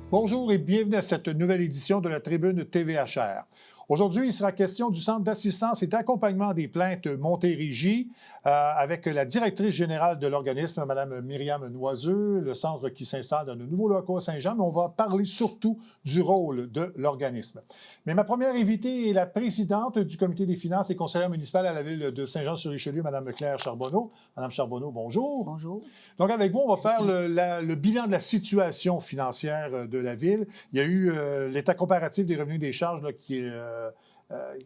Bonjour et bienvenue à cette nouvelle édition de la Tribune TVHR. Aujourd'hui, il sera question du Centre d'assistance et d'accompagnement des plaintes Montérégie avec la directrice générale de l'organisme, Mme Myriam Noiseux, le centre qui s'installe dans de nouveaux locaux à Saint-Jean, mais on va parler surtout du rôle de l'organisme. Mais ma première invitée est la présidente du comité des finances et conseillère municipale à la ville de Saint-Jean-sur-Richelieu, Mme Claire Charbonneau. Mme Charbonneau, bonjour. Bonjour. Donc, avec vous, on va faire le bilan de la situation financière de la ville. Il y a eu l'état comparatif des revenus et des charges là, qui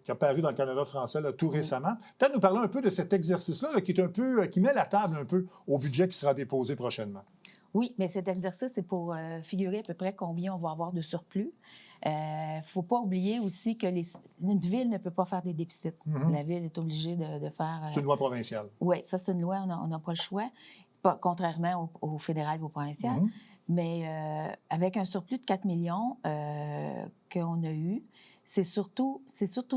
a paru dans le Canada français là, tout récemment. Peut-être nous parler un peu de cet exercice-là là, qui est un peu, qui met la table un peu au budget qui sera déposé prochainement. Oui, mais cet exercice, c'est pour figurer à peu près combien on va avoir de surplus. Il ne faut pas oublier aussi que une ville ne peut pas faire des déficits. La ville est obligée de faire... C'est une loi provinciale. Oui, ça, c'est une loi, on n'a pas le choix, contrairement au fédéral ou au provincial. Mais avec un surplus de 4 millions qu'on a eu, c'est surtout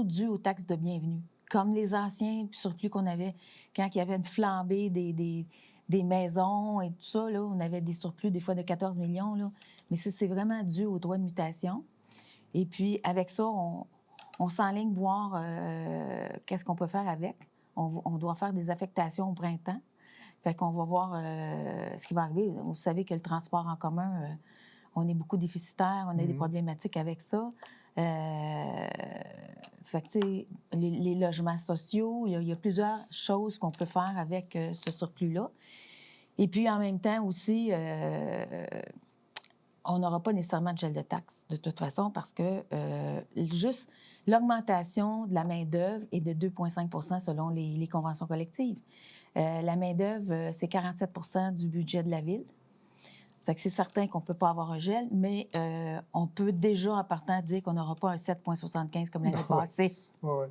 dû aux taxes de bienvenue. Comme les anciens surplus qu'on avait quand il y avait une flambée des maisons et tout ça, là, on avait des surplus des fois de 14 millions. Là. Mais c'est vraiment dû aux droits de mutation. Et puis, avec ça, on s'enligne voir qu'est-ce qu'on peut faire avec. On doit faire des affectations au printemps. Fait qu'on va voir ce qui va arriver. Vous savez que le transport en commun, on est beaucoup déficitaire, on a des problématiques avec ça. Fait que, tu sais, les logements sociaux, il y a plusieurs choses qu'on peut faire avec ce surplus-là. Et puis, en même temps aussi, on n'aura pas nécessairement de gel de taxes, de toute façon, parce que juste l'augmentation de la main-d'œuvre est de 2,5 % selon les conventions collectives. La main-d'œuvre, c'est 47 % du budget de la ville. Fait que c'est certain qu'on ne peut pas avoir un gel, mais on peut déjà, en partant, dire qu'on n'aura pas un 7,75 comme l'année passée. Ouais.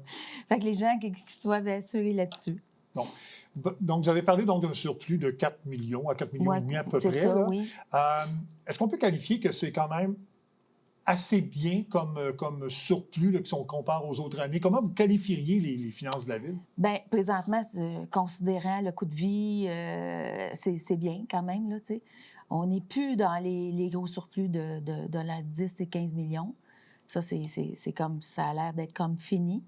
Fait que les gens qui soient assurés là-dessus. Donc, vous avez parlé d'un surplus de 4 millions à 4 millions et demi à peu près. Ça, là. Oui. Est-ce qu'on peut qualifier que c'est quand même assez bien comme surplus là, si on compare aux autres années? Comment vous qualifieriez les finances de la ville? Bien, présentement, considérant le coût de vie, c'est bien quand même, là, tu sais. On n'est plus dans les gros surplus de la 10 et 15 millions. Ça, c'est comme, ça a l'air d'être comme fini.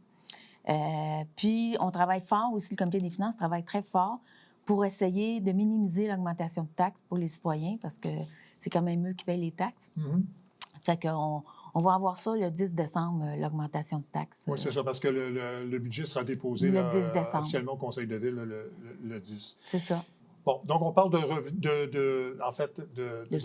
Puis, on travaille fort aussi, le comité des finances travaille très fort pour essayer de minimiser l'augmentation de taxes pour les citoyens parce que c'est quand même eux qui payent les taxes. Fait qu'on va avoir ça le 10 décembre, l'augmentation de taxes. Oui, c'est ça, parce que le budget sera déposé le là, 10 décembre. officiellement au Conseil de ville le 10. C'est ça. Bon, donc on parle de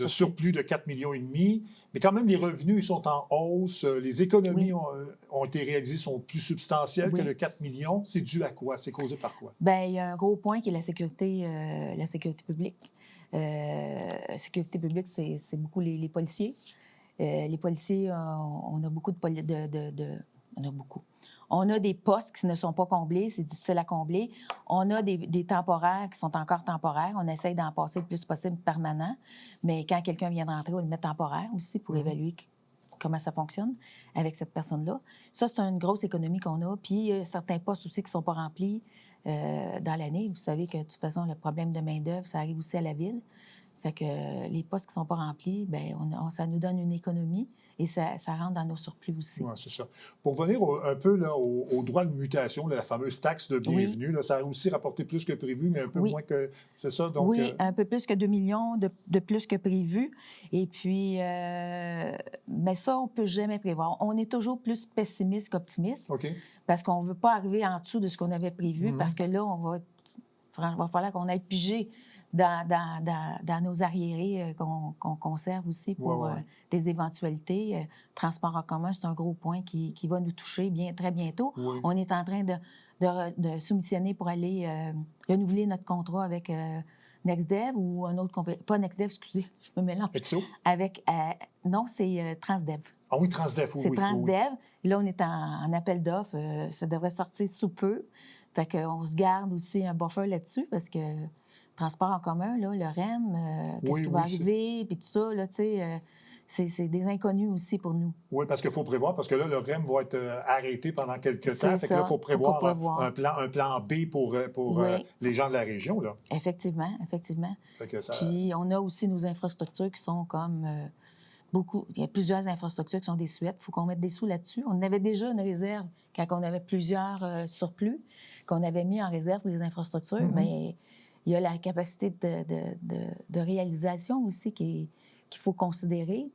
surplus de 4 millions et demi, mais quand même les revenus ils sont en hausse, les économies ont été réalisées, sont plus substantielles que le 4 millions. C'est dû à quoi? C'est causé par quoi? Bien, il y a un gros point qui est la sécurité publique. La sécurité publique, c'est beaucoup les policiers. Les policiers, on a beaucoup on a beaucoup. On a des postes qui ne sont pas comblés, c'est difficile à combler. On a des temporaires qui sont encore temporaires. On essaye d'en passer le plus possible permanent. Mais quand quelqu'un vient de rentrer, on le met temporaire aussi pour évaluer comment ça fonctionne avec cette personne-là. Ça, c'est une grosse économie qu'on a. Puis, certains postes aussi qui ne sont pas remplis dans l'année. Vous savez que, de toute façon, le problème de main-d'œuvre, ça arrive aussi à la ville. Fait que les postes qui ne sont pas remplis, bien, ça nous donne une économie et ça rentre dans nos surplus aussi. Oui, c'est ça. Pour venir un peu là, au droit de mutation, là, la fameuse taxe de bienvenue, là, ça a aussi rapporté plus que prévu, mais un peu moins que... C'est ça? Donc, un peu plus que 2 millions de plus que prévu. Et puis, mais ça, on ne peut jamais prévoir. On est toujours plus pessimiste qu'optimiste parce qu'on ne veut pas arriver en dessous de ce qu'on avait prévu parce que là, il va falloir qu'on aille piger dans nos arriérés qu'on conserve aussi pour des éventualités. Transport en commun, c'est un gros point qui va nous toucher très bientôt. On est en train de soumissionner pour aller renouveler notre contrat avec NextDev ou un autre compagnie. Pas NextDev, excusez, je me mélange. Exo? Non, c'est Transdev. Ah oui, Transdev, oui. C'est Transdev. Là, on est en appel d'offres. Ça devrait sortir sous peu. Fait qu'on se garde aussi un buffer là-dessus parce que transport en commun, là, le REM, qu'est-ce qui va arriver, puis tout ça, là, tu sais, c'est des inconnus aussi pour nous. Oui, parce qu'il faut prévoir, parce que là, le REM va être arrêté pendant quelques temps. Fait que là, il faut prévoir un plan B pour les gens de la région, là. Effectivement. Fait que ça... Puis, on a aussi nos infrastructures qui sont comme... beaucoup. Il y a plusieurs infrastructures qui sont des suettes. Il faut qu'on mette des sous là-dessus. On avait déjà une réserve quand on avait plusieurs surplus qu'on avait mis en réserve pour les infrastructures, mais il y a la capacité de réalisation aussi qu'il faut considérer.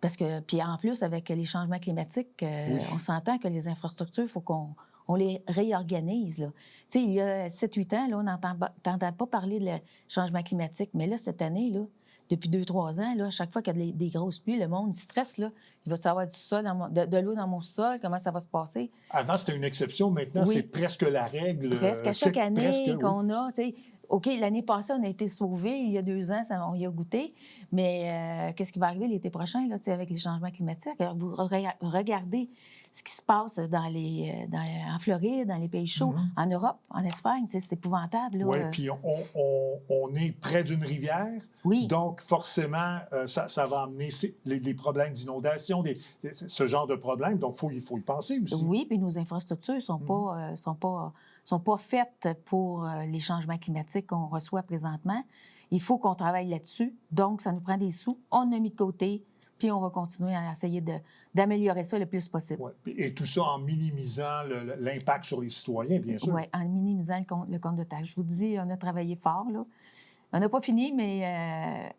Parce que, puis en plus, avec les changements climatiques, on s'entend que les infrastructures, il faut qu'on les réorganise. Là. Tu sais, il y a 7-8 ans, là, on n'entend pas parler de changement climatique, mais là, cette année, là, depuis 2-3 ans, là, à chaque fois qu'il y a des grosses pluies, le monde stresse. Là. Il va savoir du sol de l'eau dans mon sol, comment ça va se passer. Avant, c'était une exception. Maintenant, c'est presque la règle. Presque à chaque année presque, qu'on a, tu sais, OK, l'année passée, on a été sauvés. Il y a 2 ans, on y a goûté. Mais qu'est-ce qui va arriver l'été prochain, là, avec les changements climatiques? Alors, vous regardez ce qui se passe en Floride, dans les pays chauds, en Europe, en Espagne. C'est épouvantable. Oui, puis on est près d'une rivière. Oui. Donc, forcément, ça va amener les problèmes d'inondation, ce genre de problèmes. Donc, il faut y penser aussi. Oui, puis nos infrastructures ne sont pas faites pour les changements climatiques qu'on reçoit présentement. Il faut qu'on travaille là-dessus. Donc, ça nous prend des sous. On a mis de côté, puis on va continuer à essayer d'améliorer ça le plus possible. Ouais. Et tout ça en minimisant l'impact sur les citoyens, bien sûr. Oui, en minimisant le compte de taxes. Je vous dis, on a travaillé fort, là. On n'a pas fini, mais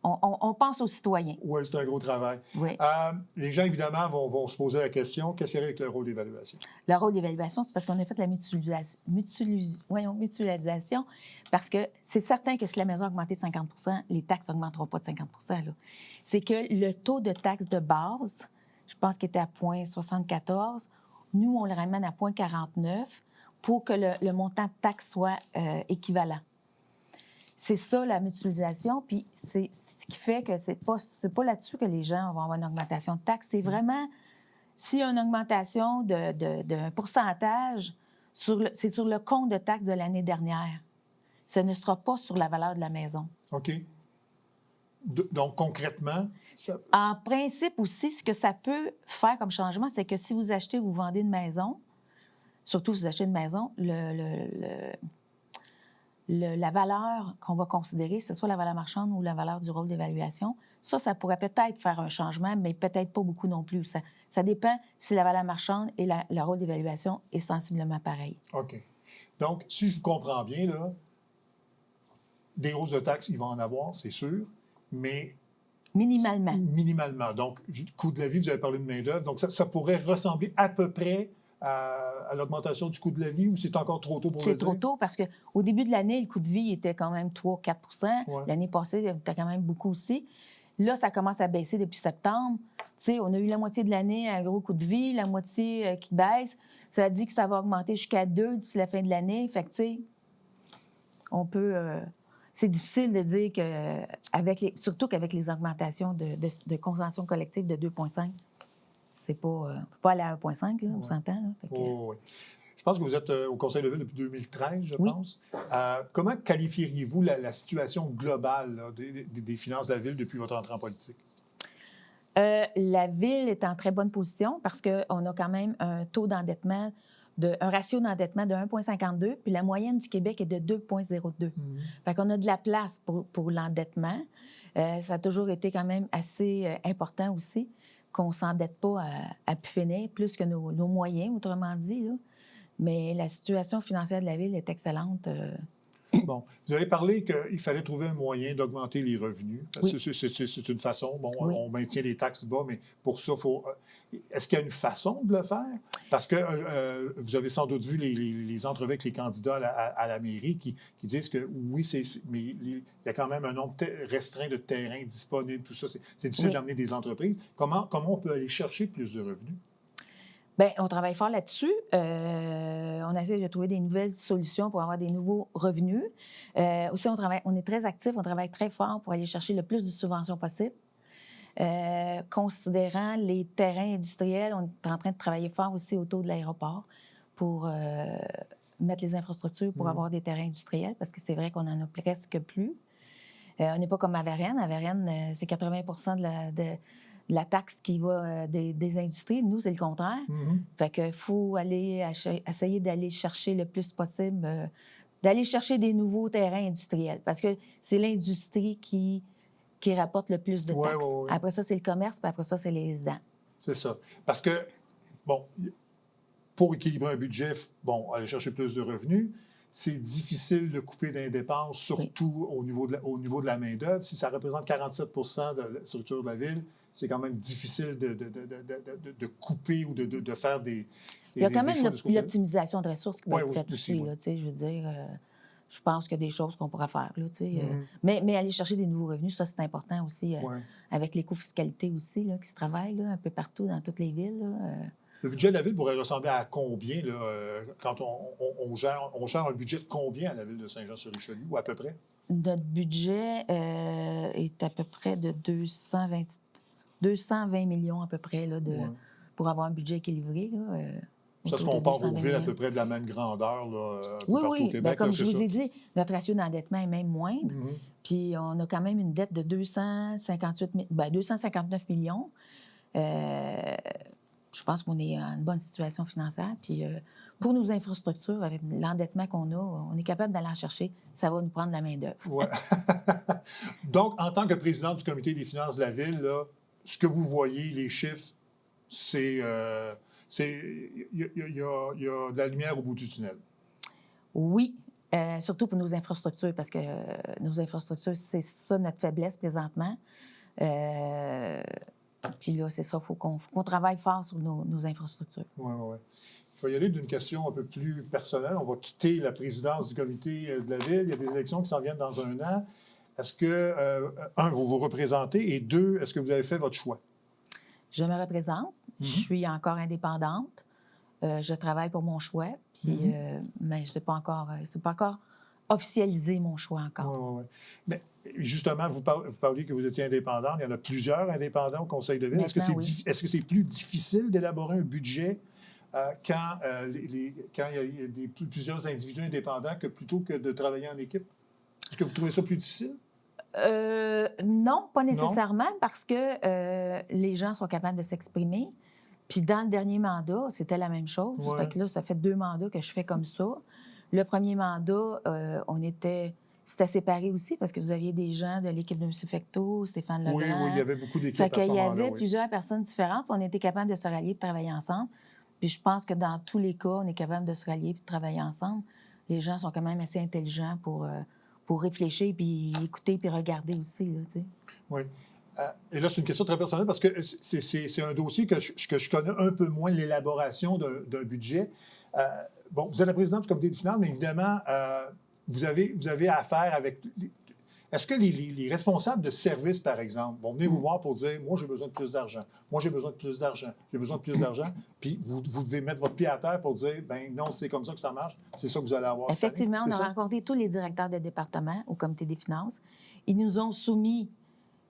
on pense aux citoyens. Oui, c'est un gros travail. Oui. Les gens, évidemment, vont se poser la question, qu'est-ce qu'il y a avec le rôle d'évaluation? Le rôle d'évaluation, c'est parce qu'on a fait la mutualisation, parce que c'est certain que si la maison a augmenté de 50 les taxes n'augmenteront pas de 50 là. C'est que le taux de taxe de base, je pense qu'il était à 0,74, nous, on le ramène à 0,49 pour que le montant de taxe soit équivalent. C'est ça, la mutualisation, puis c'est ce qui fait que c'est pas là-dessus que les gens vont avoir une augmentation de taxes. C'est vraiment, s'il y a une augmentation d'un pourcentage, c'est sur le compte de taxes de l'année dernière. Ce ne sera pas sur la valeur de la maison. OK. Donc, concrètement... En principe aussi, ce que ça peut faire comme changement, c'est que si vous achetez ou vous vendez une maison, surtout si vous achetez une maison, la valeur qu'on va considérer, que ce soit la valeur marchande ou la valeur du rôle d'évaluation, ça pourrait peut-être faire un changement, mais peut-être pas beaucoup non plus. Ça dépend si la valeur marchande et le rôle d'évaluation est sensiblement pareil. OK. Donc, si je vous comprends bien, là, des hausses de taxes, il va en avoir, c'est sûr, mais... Minimalement. Minimalement. Donc, coût de la vie, vous avez parlé de main-d'œuvre, donc ça pourrait ressembler à peu près à l'augmentation du coût de la vie, ou c'est encore trop tôt pour le dire? C'est trop tôt parce qu'au début de l'année, le coût de vie était quand même 3-4 Ouais. L'année passée, il était quand même beaucoup aussi. Là, ça commence à baisser depuis septembre. Tu sais, on a eu la moitié de l'année un gros coup de vie, la moitié qui baisse. Ça dit que ça va augmenter jusqu'à 2 d'ici la fin de l'année. Fait que, tu sais, on peut... c'est difficile de dire que, surtout qu'avec les augmentations de convention collective de 2,5, c'est pas... on ne peut pas aller à 1,5, là, on s'entend. Là, fait que... Oui. Je pense que vous êtes au Conseil de ville depuis 2013, je pense. Comment qualifieriez-vous la situation globale là, des finances de la ville depuis votre entrée en politique? La ville est en très bonne position parce qu'on a quand même un taux d'endettement, un ratio d'endettement de 1,52, puis la moyenne du Québec est de 2,02. Fait qu'on a de la place pour l'endettement. Ça a toujours été quand même assez important aussi qu'on ne s'endette pas à pu finir, plus que nos moyens, autrement dit, là. Mais la situation financière de la ville est excellente. Bon, vous avez parlé qu'il fallait trouver un moyen d'augmenter les revenus. Oui. C'est une façon. Bon, Oui. On maintient les taxes bas, mais pour ça, il faut... Est-ce qu'il y a une façon de le faire? Parce que vous avez sans doute vu les entrevues avec les candidats à la mairie qui disent que oui, mais il y a quand même un nombre restreint de terrains disponibles, tout ça. C'est difficile d'amener des entreprises. Comment on peut aller chercher plus de revenus? Bien, on travaille fort là-dessus. On essaie de trouver des nouvelles solutions pour avoir des nouveaux revenus. Aussi, on est très actifs, on travaille très fort pour aller chercher le plus de subventions possible. Considérant les terrains industriels, on est en train de travailler fort aussi autour de l'aéroport pour mettre les infrastructures pour avoir des terrains industriels, parce que c'est vrai qu'on en a presque plus. On n'est pas comme à Varennes. À Varennes, c'est 80 de la taxe qui va des industries. Nous, c'est le contraire. Fait qu'il faut essayer d'aller chercher le plus possible, d'aller chercher des nouveaux terrains industriels. Parce que c'est l'industrie qui qui rapporte le plus de Ouais, taxes. ouais, ouais. Après ça, c'est le commerce, puis après ça, c'est les résidents. C'est ça. Parce que, bon, pour équilibrer un budget, bon, aller chercher plus de revenus, c'est difficile de couper dans les dépenses, surtout au niveau de la main-d'œuvre. Si ça représente 47 de la structure de la ville, c'est quand même difficile de couper ou de faire des Il y a quand même choix de ce côté-là. l'optimisation de ressources qui peut Ouais, être oui, faite aussi, aussi. oui. Là, tu sais, je veux dire, je pense qu'il y a des choses qu'on pourra faire. Là, tu sais, Mhm. mais aller chercher des nouveaux revenus, ça, c'est important aussi, Ouais. avec l'écofiscalité aussi, là, qui se travaille là, un peu partout dans toutes les villes. Là, Le budget de la ville pourrait ressembler à combien, là, quand on gère un budget de combien à la ville de Saint-Jean-sur-Richelieu, ou à peu près? Notre budget est à peu près de 220 millions à peu près là, Ouais. pour avoir un budget équilibré. Là, Ça se autour de compare aux 220 villes à millions. peu près de la même grandeur, là, un peu Oui, partout au oui. Québec. Ben, comme là, je c'est vous ça. ai dit, notre ratio d'endettement est même moindre. Mhm. Puis on a quand même une dette de 259 millions. Je pense qu'on est en une bonne situation financière. Puis pour nos infrastructures, avec l'endettement qu'on a, on est capable d'aller en chercher. Ça va nous prendre la main-d'œuvre. Ouais. Donc, en tant que président du comité des finances de la ville, là, ce que vous voyez, les chiffres, il y a de la lumière au bout du tunnel. Oui, surtout pour nos infrastructures, parce que nos infrastructures, c'est ça notre faiblesse présentement. Puis là, c'est ça, il faut qu'on travaille fort sur nos infrastructures. Oui, oui, oui. Je vais y aller d'une question un peu plus personnelle. On va quitter la présidence du comité de la ville. Il y a des élections qui s'en viennent dans un an. Est-ce que, un, vous vous représentez, et deux, est-ce que vous avez fait votre choix? Je me représente. Je suis encore indépendante. Je travaille pour mon choix. Puis, mais c'est pas encore officialisé mon choix encore. Oui, oui, oui. Mais justement, vous parliez que vous étiez indépendante. Il y en a plusieurs indépendants au conseil de ville. Est-ce que c'est Maintenant, oui. est-ce que c'est plus difficile d'élaborer un budget quand quand il y a plusieurs individus indépendants plutôt que de travailler en équipe? Est-ce que vous trouvez ça plus difficile? Non, pas nécessairement, parce que les gens sont capables de s'exprimer. Puis dans le dernier mandat, c'était la même chose. Ouais. Fait que là, ça fait 2 mandats que je fais comme ça. Le premier mandat, c'était séparé aussi, parce que vous aviez des gens de l'équipe de M. Fecteau, Stéphane Legrand. Oui, oui, il y avait beaucoup d'équipes Fait à ce qu'il y moment-là. avait Oui. plusieurs personnes différentes, puis on était capable de se rallier et de travailler ensemble. Puis je pense que dans tous les cas, on est capable de se rallier et de travailler ensemble. Les gens sont quand même assez intelligents pour réfléchir, puis écouter, puis regarder aussi, là, tu sais. Oui. Et là, c'est une question très personnelle parce que c'est un dossier que je connais un peu moins, l'élaboration d'un budget. Bon, vous êtes la présidente du comité des finances, mais évidemment, vous avez affaire avec... Est-ce que les responsables de services, par exemple, vont venir vous voir pour dire « Moi, j'ai besoin de plus d'argent. Moi, j'ai besoin de plus d'argent. J'ai besoin de plus d'argent. » Puis vous devez mettre votre pied à terre pour dire « Ben non, c'est comme ça que ça marche. C'est ça que vous allez avoir cette année. » Effectivement, on C'est a ça? rencontré tous les directeurs de département au comité des finances. Ils nous ont soumis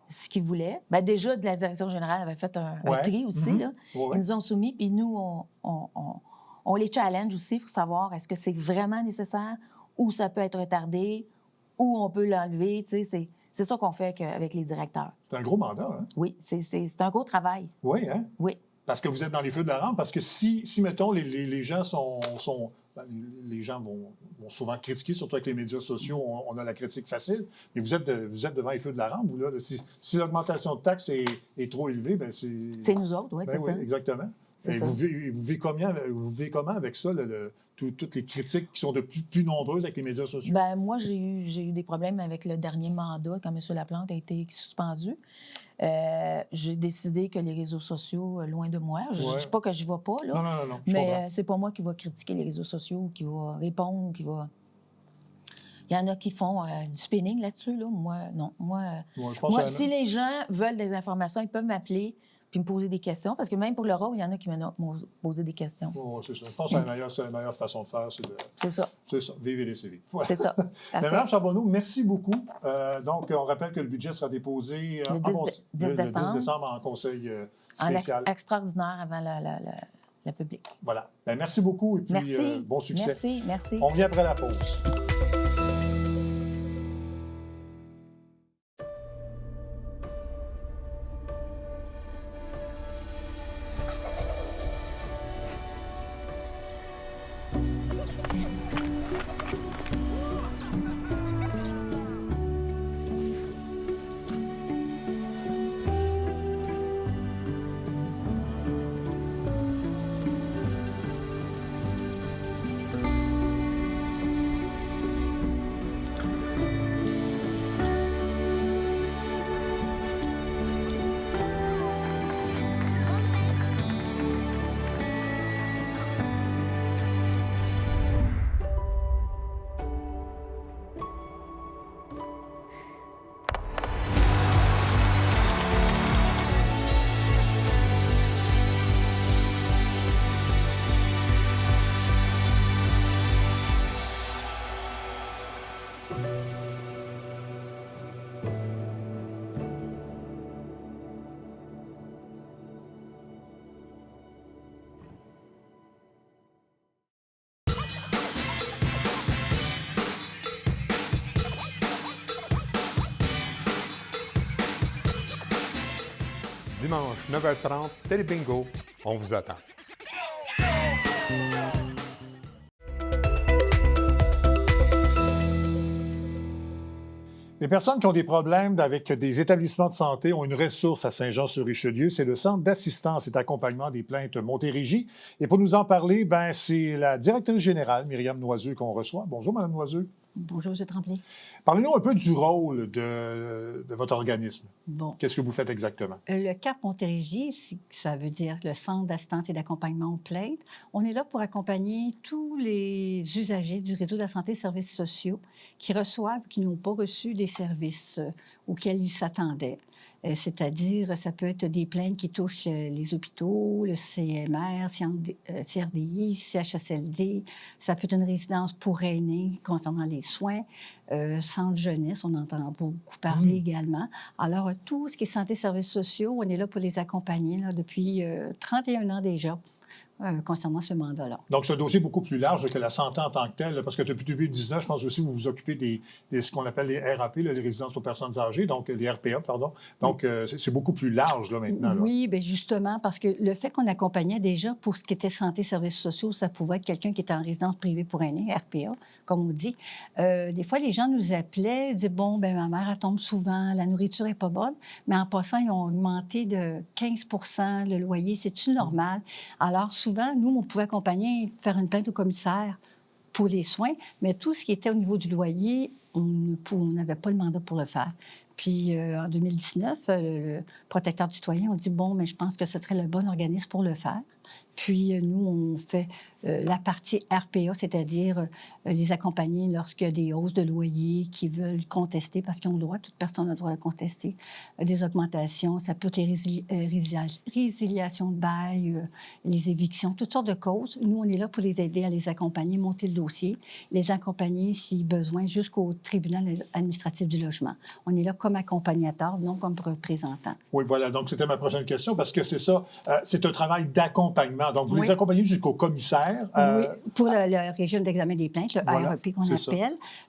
ce qu'ils voulaient. Bien, déjà, de la direction générale avait fait un Ouais. tri aussi. Là. Ouais, ouais. Ils nous ont soumis, puis nous, on les challenge aussi pour savoir est-ce que c'est vraiment nécessaire ou ça peut être retardé ou on peut l'enlever. Tu sais, c'est ça qu'on fait avec les directeurs. C'est un gros mandat, hein? Oui, c'est un gros travail. Oui, hein? Oui. Parce que vous êtes dans les feux de la rampe, parce que si mettons, les gens ben, les gens vont souvent critiquer, surtout avec les médias sociaux, on a la critique facile, mais vous êtes devant les feux de la rampe, vous, là. Si l'augmentation de taxes est trop élevée, bien c'est... C'est nous autres, oui, Ben c'est oui, ça. exactement. C'est Et ça. vous vivez comment avec ça, toutes les critiques qui sont de plus nombreuses avec les médias sociaux? Ben moi, j'ai eu des problèmes avec le dernier mandat quand M. Laplante a été suspendu. J'ai décidé que les réseaux sociaux, loin de moi, je ne Ouais. dis pas que je ne vais pas, là, Non, je comprends. mais c'est pas moi qui va critiquer les réseaux sociaux ou qui va répondre, qui va... Il y en a qui font du spinning là-dessus, là. Moi, non. Ouais, je pense Moi, à- si les gens veulent des informations, ils peuvent m'appeler puis me poser des questions, parce que même pour le rôle, il y en a qui m'ont posé des questions. Ouais, c'est ça. Je pense que c'est la meilleure façon de faire, C'est ça, c'est ça, vivre et laisser vivre. Voilà. c'est ça. Ben, Parfait. Mme Charbonneau, merci beaucoup. Donc, on rappelle que le budget sera déposé Le 10 le 10 décembre en conseil En spécial. extraordinaire avant la public. Voilà. Ben, merci beaucoup et puis Merci. bon succès. Merci. On revient après la pause. Dimanche, 9h30, Télébingo. On vous attend. Les personnes qui ont des problèmes avec des établissements de santé ont une ressource à Saint-Jean-sur-Richelieu. C'est le Centre d'assistance et d'accompagnement des plaintes Montérégie. Et pour nous en parler, c'est la directrice générale, Myriam Noiseux, qu'on reçoit. Bonjour, Mme Noiseux. Bonjour, M. Tremblay. Parlez-nous un peu du rôle de votre organisme. Bon. Qu'est-ce que vous faites exactement? Le CAP Montérégie, ça veut dire le Centre d'assistance et d'accompagnement aux plaintes. On est là pour accompagner tous les usagers du réseau de la santé et services sociaux qui reçoivent, qui n'ont pas reçu des services auxquels ils s'attendaient. C'est-à-dire, ça peut être des plaintes qui touchent les hôpitaux, le CMR, CRDI, CHSLD. Ça peut être une résidence pour aînés concernant les soins. Centre jeunesse, on entend beaucoup parler également. Alors, tout ce qui est santé, services sociaux, on est là pour les accompagner là, depuis 31 ans déjà. Concernant ce mandat-là. Donc, c'est un dossier beaucoup plus large que la santé en tant que telle, parce que depuis 2019, je pense aussi que vous vous occupez des ce qu'on appelle les RAP, là, les résidences pour personnes âgées, donc les RPA, pardon. Donc, c'est beaucoup plus large là, maintenant. Là. Oui, bien justement, parce que le fait qu'on accompagnait déjà pour ce qui était santé, services sociaux, ça pouvait être quelqu'un qui était en résidence privée pour aînés, RPA, comme on dit. Des fois, les gens nous appelaient, disaient, bon, ben ma mère, elle tombe souvent, la nourriture n'est pas bonne, mais en passant, ils ont augmenté de 15 le loyer. C'est-tu normal? Alors, souvent, nous, on pouvait accompagner, faire une plainte au commissaire pour les soins, mais tout ce qui était au niveau du loyer, on n'avait pas le mandat pour le faire. Puis, en 2019, le protecteur du citoyen, on dit, bon, mais je pense que ce serait le bon organisme pour le faire. Puis, nous, on fait la partie RPA, c'est-à-dire les accompagner lorsqu'il y a des hausses de loyer qui veulent contester, parce qu'ils ont le droit, toute personne a le droit de contester, des augmentations, ça peut être les résiliations de bail, les évictions, toutes sortes de causes. Nous, on est là pour les aider à les accompagner, monter le dossier, les accompagner, si besoin, jusqu'au tribunal administratif du logement. On est là comme accompagnateur, non comme représentant. Oui, voilà. Donc, c'était ma prochaine question, parce que c'est ça, c'est un travail d'accompagnement. Donc, vous les accompagnez jusqu'au commissaire. Oui, pour le régime d'examen des plaintes, le REP qu'on appelle. Ça.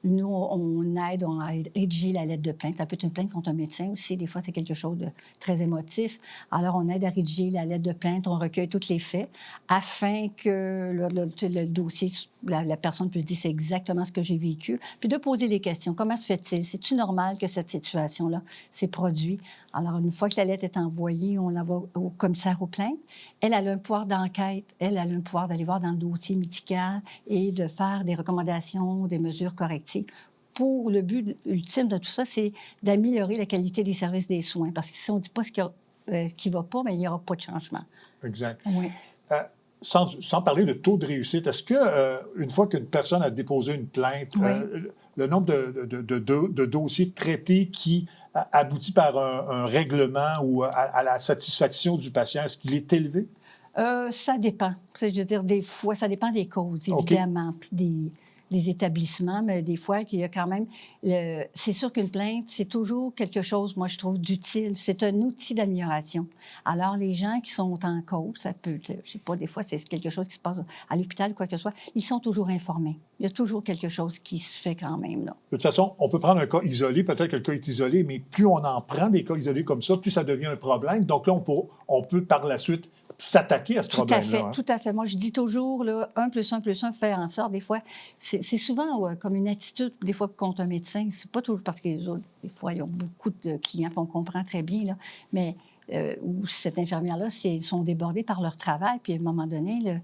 Nous, on aide à rédiger la lettre de plainte. Ça peut être une plainte contre un médecin aussi. Des fois, c'est quelque chose de très émotif. Alors, on aide à rédiger la lettre de plainte. On recueille tous les faits afin que le dossier, la personne puisse dire c'est exactement ce que j'ai vécu. Puis de poser les questions. Comment se fait-il? C'est-tu normal que cette situation-là s'est produite? Alors, une fois que la lettre est envoyée, on l'envoie au commissaire aux plaintes. Elle a un pouvoir d'enquête. Elle a le pouvoir d'aller voir dans le dossier médical et de faire des recommandations, des mesures correctives. Pour le but ultime de tout ça, c'est d'améliorer la qualité des services des soins. Parce que si on ne dit pas ce qui ne va pas, bien, il n'y aura pas de changement. Exact. Oui. Sans parler de taux de réussite, est-ce que une fois qu'une personne a déposé une plainte, le nombre de dossiers traités qui aboutit par un règlement ou à la satisfaction du patient, est-ce qu'il est élevé? Ça dépend. Je veux dire, des fois, ça dépend des causes, évidemment, des établissements, mais des fois, il y a quand même... C'est sûr qu'une plainte, c'est toujours quelque chose, moi, je trouve, d'utile. C'est un outil d'amélioration. Alors, les gens qui sont en cause, ça peut... Je ne sais pas, des fois, c'est quelque chose qui se passe à l'hôpital ou quoi que ce soit, ils sont toujours informés. Il y a toujours quelque chose qui se fait quand même, là. De toute façon, on peut prendre un cas isolé, peut-être que le cas est isolé, mais plus on en prend des cas isolés comme ça, plus ça devient un problème. Donc là, on peut par la suite s'attaquer à ce problème-là. Tout à fait. Moi, je dis toujours, là, 1 + 1 + 1 fait en sorte, des fois, c'est souvent comme une attitude, des fois, contre un médecin. C'est pas toujours parce que les autres, des fois, ils ont beaucoup de clients, puis on comprend très bien, là, mais où cette infirmière-là, ils sont débordés par leur travail, puis à un moment donné,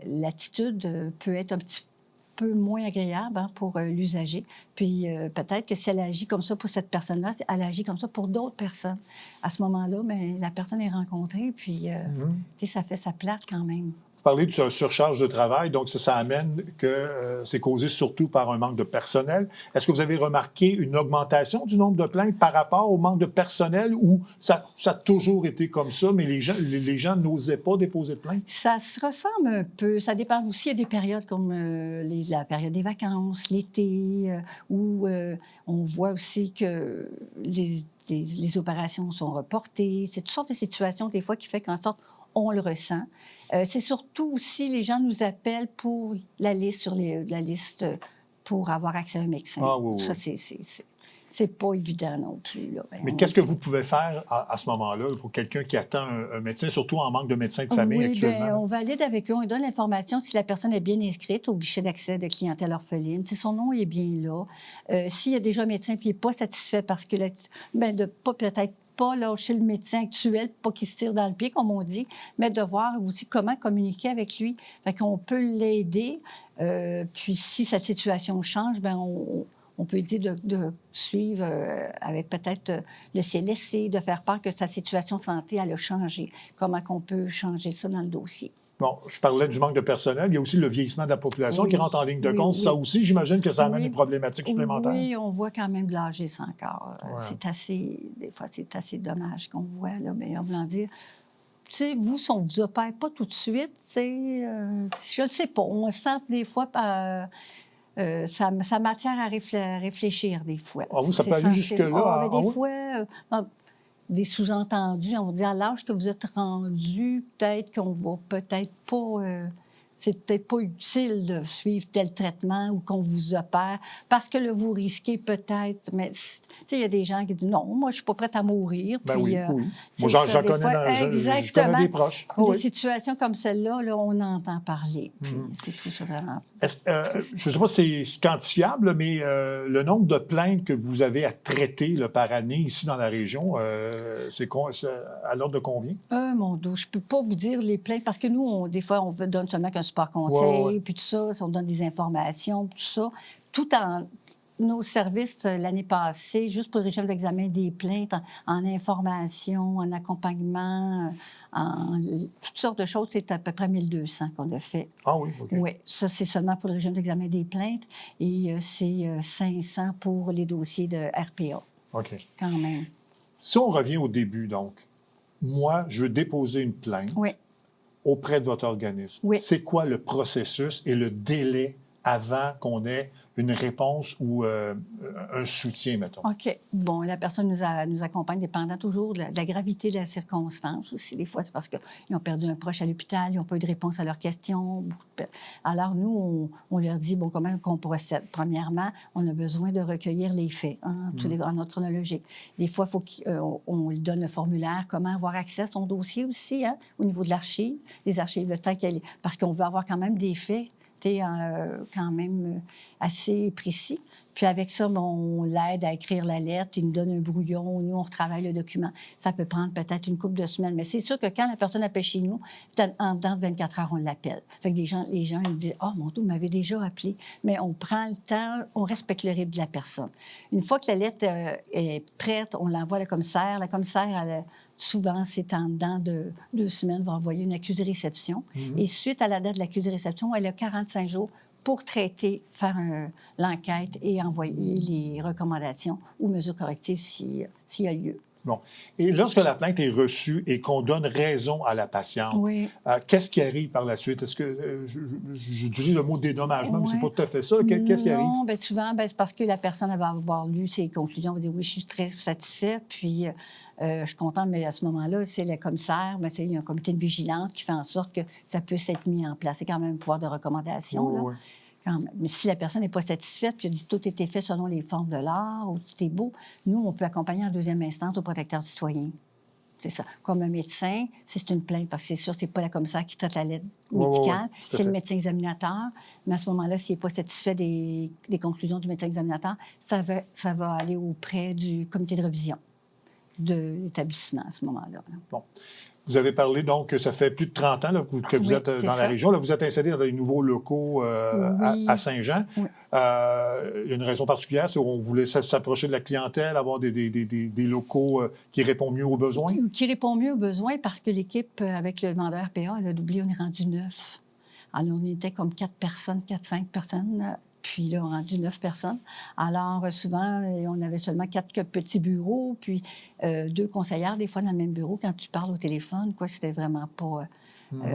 l'attitude peut être un petit peu moins agréable pour l'usager. Puis peut-être que si elle agit comme ça pour cette personne-là, elle agit comme ça pour d'autres personnes. À ce moment-là, mais la personne est rencontrée, puis ça fait sa place quand même. Vous parlez de surcharge de travail, donc ça amène que c'est causé surtout par un manque de personnel. Est-ce que vous avez remarqué une augmentation du nombre de plaintes par rapport au manque de personnel ou ça a toujours été comme ça, mais les gens n'osaient pas déposer de plainte? Ça se ressemble un peu. Ça dépend aussi. Il y a des périodes comme la période des vacances, l'été, où on voit aussi que les opérations sont reportées. C'est toutes sortes de situations, des fois, qui fait qu'en sorte, on le ressent. C'est surtout aussi, les gens nous appellent pour la liste, la liste pour avoir accès à un médecin. Ah, oui, oui. Ça, c'est pas évident non plus. Là. Mais qu'est-ce que vous pouvez faire à ce moment-là pour quelqu'un qui attend un médecin, surtout en manque de médecins de famille Oui, actuellement? bien, on valide avec eux, on lui donne l'information si la personne est bien inscrite au guichet d'accès de clientèle orpheline, si son nom est bien là, s'il y a déjà un médecin puis il n'est pas satisfait parce que, peut-être pas lâcher le médecin actuel, pas qu'il se tire dans le pied, comme on dit, mais de voir aussi comment communiquer avec lui. Fait qu'on peut l'aider. Puis si cette situation change, bien, on peut dire de suivre avec peut-être le CLSC, de faire part que sa situation de santé, elle a changé. Comment qu'on peut changer ça dans le dossier. Bon, je parlais du manque de personnel. Il y a aussi le vieillissement de la population qui rentre en ligne de compte. Ça aussi, j'imagine que ça amène des problématiques supplémentaires. Oui, on voit quand même de l'âge ça encore. Ouais. Des fois, c'est assez dommage qu'on voit, là, mais en voulant dire, tu sais, vous, si on ne vous opère pas tout de suite, je ne sais pas, on sent des fois ça matière à réfléchir des fois. Ah oui, ça peut aller jusque-là. Des fois, des sous-entendus, on va dire à l'âge que vous êtes rendu, peut-être qu'on va peut-être pas... c'est peut-être pas utile de suivre tel traitement ou qu'on vous opère parce que là, vous risquez peut-être... Mais, tu sais, il y a des gens qui disent « Non, moi, je suis pas prête à mourir. » Ben oui. Moi, j'en je connais des proches. Des situations comme celle-là, là, on entend parler. Puis c'est tout ça vraiment... je ne sais pas si c'est quantifiable, mais le nombre de plaintes que vous avez à traiter là, par année ici dans la région, c'est à l'ordre de combien? Mon Dieu, je ne peux pas vous dire les plaintes parce que nous, des fois, on donne seulement qu'un support conseil, puis tout ça, on donne des informations, tout ça. Tout en nos services, l'année passée, juste pour le régime d'examen des plaintes, en information, en accompagnement, en toutes sortes de choses, c'est à peu près 1200 qu'on a fait. Ah oui, OK. Oui, ça, c'est seulement pour le régime d'examen des plaintes et c'est 500 pour les dossiers de RPA. OK. Quand même. Si on revient au début, donc, moi, je veux déposer une plainte auprès de votre organisme. Oui. C'est quoi le processus et le délai avant qu'on ait une réponse ou un soutien, mettons? OK. Bon, la personne nous accompagne dépendant toujours de la gravité de la circonstance aussi. Des fois, c'est parce qu'ils ont perdu un proche à l'hôpital, ils n'ont pas eu de réponse à leurs questions. Alors, nous, on leur dit, bon, comment qu'on procède? Premièrement, on a besoin de recueillir les faits, en notre chronologique. Des fois, il faut qu'on lui donne le formulaire, comment avoir accès à son dossier aussi, au niveau de l'archive, des archives, le temps qu'elle... Parce qu'on veut avoir quand même des faits quand même assez précis. Puis avec ça, on l'aide à écrire la lettre, il nous donne un brouillon, nous, on retravaille le document. Ça peut prendre peut-être une couple de semaines, mais c'est sûr que quand la personne appelle chez nous, en dedans de 24 heures, on l'appelle. Fait que les gens ils disent « Ah, mon Dieu, vous m'avez déjà appelé. » Mais on prend le temps, on respecte le rythme de la personne. Une fois que la lettre est prête, on l'envoie à la commissaire. La commissaire, souvent, c'est en dedans de 2 semaines, va envoyer une accusé de réception. Et suite à la date de l'accusé de réception, elle a 45 jours pour traiter, faire l'enquête et envoyer les recommandations ou mesures correctives s'il y a lieu. Bon. Et lorsque la plainte est reçue et qu'on donne raison à la patiente, qu'est-ce qui arrive par la suite? Est-ce que j'utilise le mot dédommagement, mais c'est pas tout à fait ça. Qu'est-ce qui arrive? Non, bien souvent, c'est parce que la personne va avoir lu ses conclusions, elle va dire oui, je suis très satisfaite, puis je suis contente, mais à ce moment-là, c'est le commissaire, il y a un comité de vigilance qui fait en sorte que ça puisse être mis en place. C'est quand même un pouvoir de recommandation. Oui. Mais si la personne n'est pas satisfaite, puis elle dit tout a été fait selon les formes de l'art, ou tout est beau, nous, on peut accompagner en deuxième instance au protecteur du citoyen. C'est ça. Comme un médecin, c'est une plainte, parce que c'est sûr, c'est pas la commissaire qui traite la lettre médicale, c'est le médecin examinateur. Mais à ce moment-là, s'il n'est pas satisfait des conclusions du médecin examinateur, ça va aller auprès du comité de révision de l'établissement à ce moment-là. Bon. Vous avez parlé, donc, que ça fait plus de 30 ans là, que vous êtes dans la région. Là, vous êtes installé dans des nouveaux locaux à Saint-Jean. Oui. Il y a une raison particulière, c'est qu'on voulait s'approcher de la clientèle, avoir des locaux qui répondent mieux aux besoins? Qui répondent mieux aux besoins parce que l'équipe, avec le mandat RPA, elle a doublé, on est rendu 9. Alors, on était comme 4, 5 personnes. Puis là, on a rendu 9 personnes. Alors, souvent, on avait seulement 4 petits bureaux, puis 2 conseillères, des fois, dans le même bureau. Quand tu parles au téléphone, c'était vraiment pas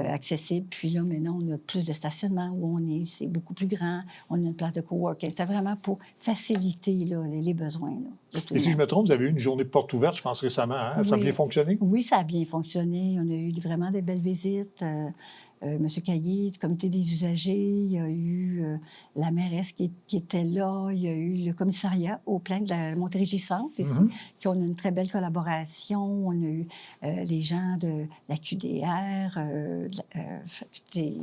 accessible. Puis là, maintenant, on a plus de stationnement où on est. C'est beaucoup plus grand. On a une place de coworking. C'était vraiment pour faciliter là, les besoins. Là, et si je me trompe, vous avez eu une journée de porte ouverte, je pense récemment. Hein? Ça a bien fonctionné? Oui, ça a bien fonctionné. On a eu vraiment de belles visites. M. Caillé du comité des usagers, il y a eu la mairesse qui était là, il y a eu le commissariat aux plaintes de la Montérégie-Centre ici, qui ont une très belle collaboration. On a eu les gens de la QDR, des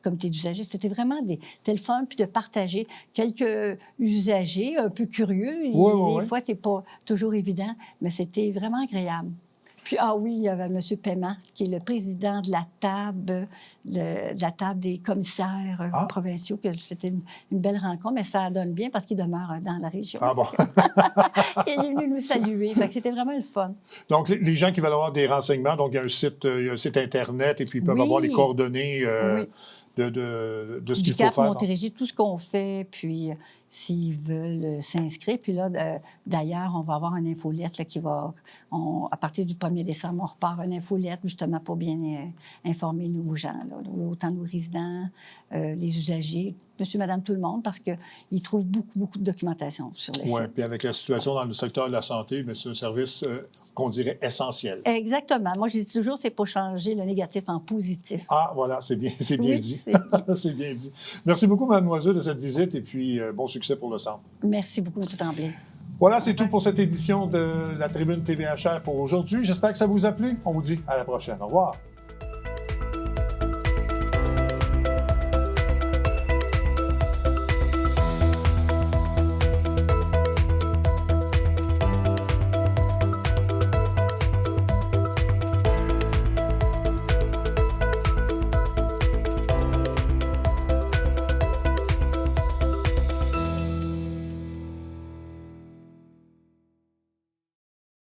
comités d'usagers. C'était vraiment des téléphones, puis de partager quelques usagers un peu curieux. Des fois, c'est pas toujours évident, mais c'était vraiment agréable. Puis, il y avait M. Paiement, qui est le président de la table, de la table des commissaires provinciaux. C'était une belle rencontre, mais ça donne bien parce qu'il demeure dans la région. Ah bon? Et il est venu nous saluer. Fait que c'était vraiment le fun. Donc, les gens qui veulent avoir des renseignements, donc il y a un site Internet et puis ils peuvent avoir les coordonnées de ce qu'il faut CAP faire. Montérégie, tout ce qu'on fait, puis s'ils veulent s'inscrire. Puis là, d'ailleurs, on va avoir une infolette là, qui va... à partir du 1er décembre, on repart une infolette justement pour bien informer nos gens, là, autant nos résidents, les usagers, monsieur, madame, tout le monde, parce qu'ils trouvent beaucoup de documentation sur le site. Oui, puis avec la situation dans le secteur de la santé, c'est un service qu'on dirait essentiel. Exactement. Moi, je dis toujours, c'est pour changer le négatif en positif. Ah, voilà, c'est bien dit. C'est bien dit. Merci beaucoup, mademoiselle, de cette visite et puis bon succès pour le centre. Merci beaucoup, M. Tremblay. Voilà, c'est tout pour cette édition de la Tribune TVHR pour aujourd'hui. J'espère que ça vous a plu. On vous dit à la prochaine. Au revoir.